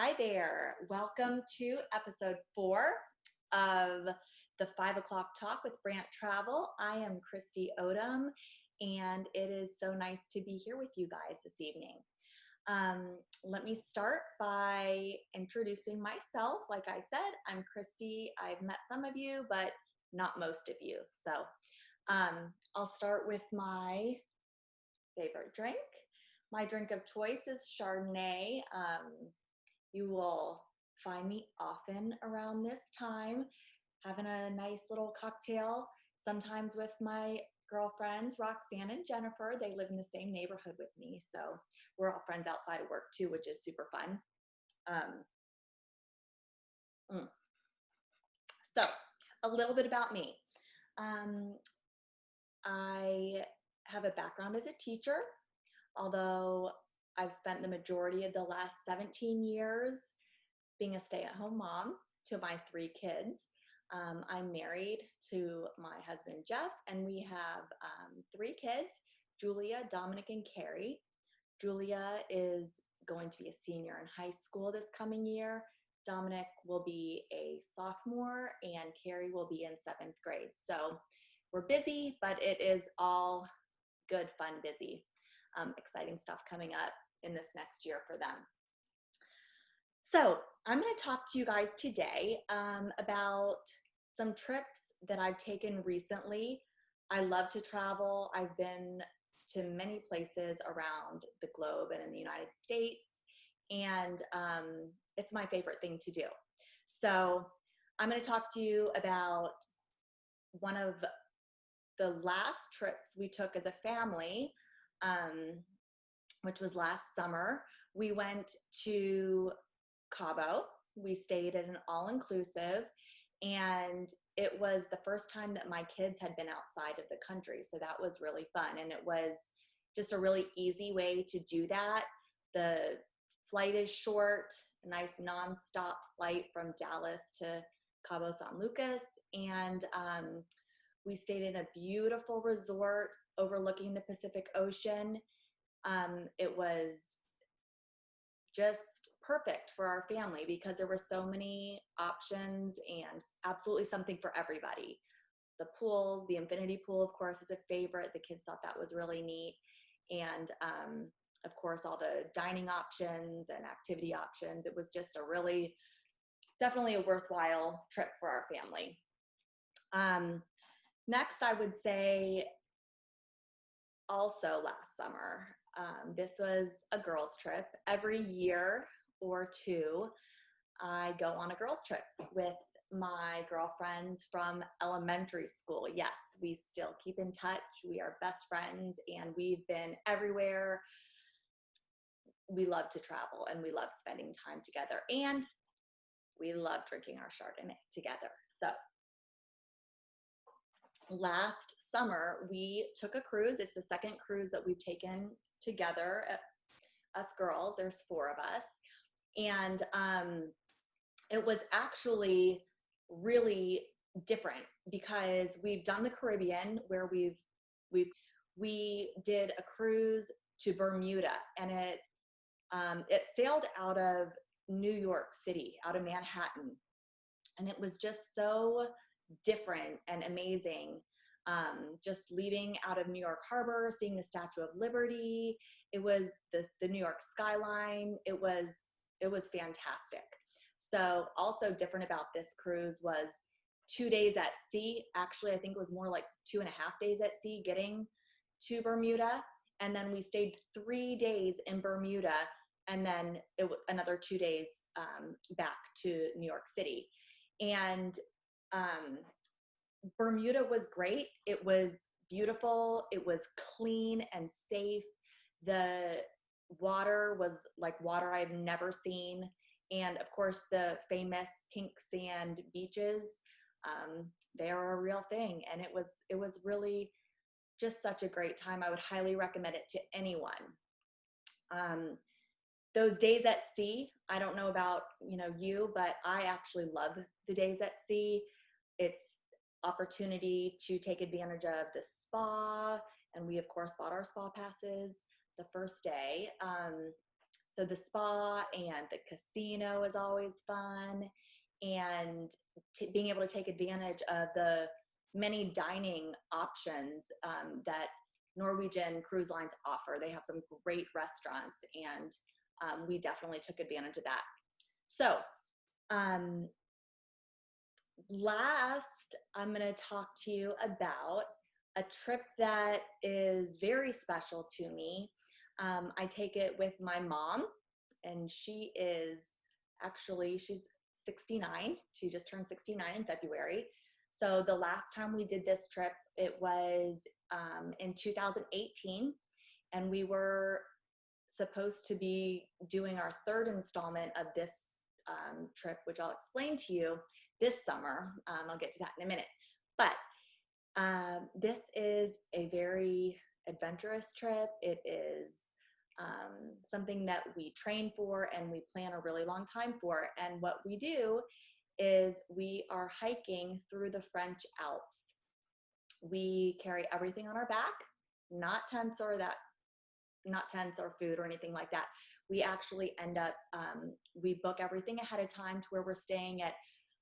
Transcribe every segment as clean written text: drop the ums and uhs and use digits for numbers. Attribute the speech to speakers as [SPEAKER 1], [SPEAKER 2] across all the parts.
[SPEAKER 1] Hi there. Welcome to episode 4 of the 5 o'clock talk with Brandt Travel. I am Christie Odom, and it is so nice to be here with you guys this evening. Let me start by introducing myself. Like I said, I'm Christie. I've met some of you, but not most of you. So I'll start with my favorite drink. My drink of choice is Chardonnay. You will find me often around this time, having a nice little cocktail, sometimes with my girlfriends, Roxanne and Jennifer. They live in the same neighborhood with me, so we're all friends outside of work too, which is super fun. So a little bit about me. I have a background as a teacher, although I've spent the majority of the last 17 years being a stay-at-home mom to my 3 kids. I'm married to my husband, Jeff, and we have 3 kids, Julia, Dominic, and Carrie. Julia is going to be a senior in high school this coming year. Dominic will be a sophomore, and Carrie will be in 7th grade. So we're busy, but it is all good, fun, busy. Exciting stuff coming up in this next year for them. So I'm going to talk to you guys today about some trips that I've taken recently. I love to travel. I've been to many places around the globe and in the United States, and it's my favorite thing to do. So I'm going to talk to you about one of the last trips we took as a family, which was last summer. We went to Cabo. We stayed at an all-inclusive, and it was the first time that my kids had been outside of the country, so that was really fun, and it was just a really easy way to do that. The flight is short, a nice non-stop flight from Dallas to Cabo San Lucas, and we stayed in a beautiful resort overlooking the Pacific Ocean. It was just perfect for our family because there were so many options and absolutely something for everybody. The pools, the infinity pool, of course, is a favorite. The kids thought that was really neat. And of course, all the dining options and activity options. It was just definitely a worthwhile trip for our family. Next, I would say also last summer, this was a girls' trip. Every year or two, I go on a girls' trip with my girlfriends from elementary school. Yes, we still keep in touch. We are best friends, and we've been everywhere. We love to travel, and we love spending time together, and we love drinking our Chardonnay together. So last summer, we took a cruise. It's the second cruise that we've taken together, us girls. There's 4 of us. And it was actually really different because we've done the Caribbean where we did a cruise to Bermuda, and it sailed out of New York City, out of Manhattan. And it was just so different and amazing. Just leaving out of New York Harbor, seeing the Statue of Liberty. It was the New York skyline. It was fantastic. So also different about this cruise was 2 days at sea. Actually, I think it was more like 2.5 days at sea getting to Bermuda. And then we stayed 3 days in Bermuda, and then it was another 2 days back to New York City. And Bermuda was great. It was beautiful. It was clean and safe. The water was like water I've never seen. And of course, the famous pink sand beaches, they are a real thing. And it was really just such a great time. I would highly recommend it to anyone. Those days at sea, I don't know about you, but I actually love the days at sea. It's opportunity to take advantage of the spa, and we of course bought our spa passes the first day. So the spa and the casino is always fun, and being able to take advantage of the many dining options that Norwegian Cruise Lines offer. They have some great restaurants, and we definitely took advantage of that. So last, I'm going to talk to you about a trip that is very special to me. I take it with my mom, and she's 69. She just turned 69 in February. So the last time we did this trip, it was in 2018, and we were supposed to be doing our third installment of this trip, which I'll explain to you this summer. I'll get to that in a minute. But this is a very adventurous trip. It is something that we train for and we plan a really long time for. And what we do is we are hiking through the French Alps. We carry everything on our back, not tents or food or anything like that. We actually end up, we book everything ahead of time to where we're staying at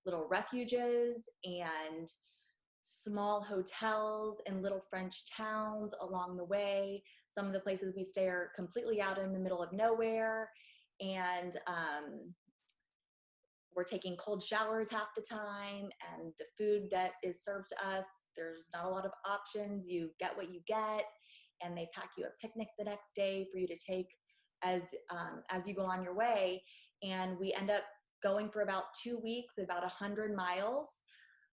[SPEAKER 1] little refuges and small hotels in little French towns along the way. Some of the places we stay are completely out in the middle of nowhere, and we're taking cold showers half the time, and the food that is served to us, there's not a lot of options. You get what you get, and they pack you a picnic the next day for you to take as you go on your way. And we end up going for about 2 weeks, about 100 miles.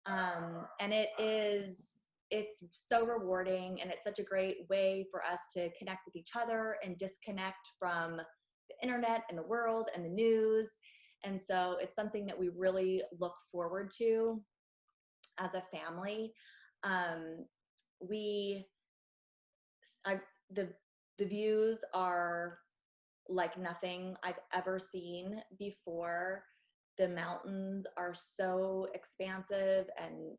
[SPEAKER 1] And it's so rewarding, and it's such a great way for us to connect with each other and disconnect from the internet and the world and the news. And so it's something that we really look forward to as a family. The views are like nothing I've ever seen before. The mountains are so expansive, and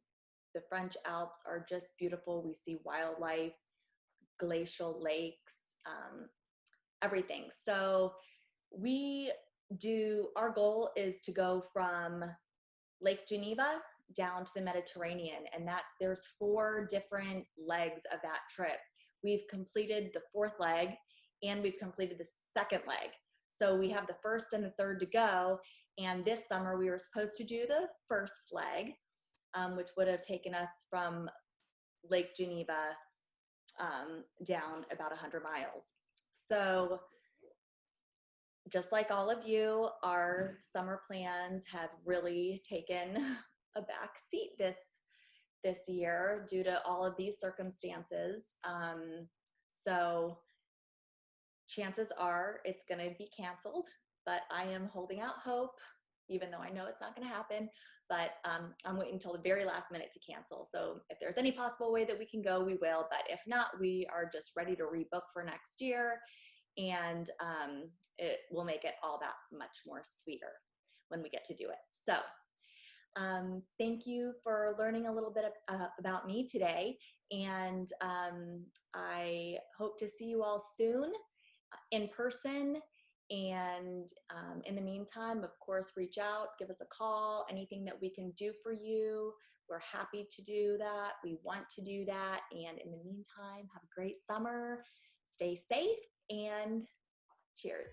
[SPEAKER 1] the French Alps are just beautiful. We see wildlife, glacial lakes, everything. So our goal is to go from Lake Geneva down to the Mediterranean, and there's 4 different legs of that trip. We've completed the 4th leg, and we've completed the 2nd leg. So we have the 1st and the 3rd to go. And this summer we were supposed to do the 1st leg, which would have taken us from Lake Geneva down about 100 miles. So just like all of you, our summer plans have really taken a back seat this year due to all of these circumstances. So chances are it's going to be canceled, but I am holding out hope, even though I know it's not going to happen. But I'm waiting until the very last minute to cancel. So if there's any possible way that we can go, we will. But if not, we are just ready to rebook for next year, and it will make it all that much more sweeter when we get to do it. So thank you for learning a little bit about me today, and I hope to see you all soon in person. And in the meantime, of course, reach out, give us a call, anything that we can do for you. We're happy to do that. We want to do that. And in the meantime, have a great summer, stay safe, and cheers.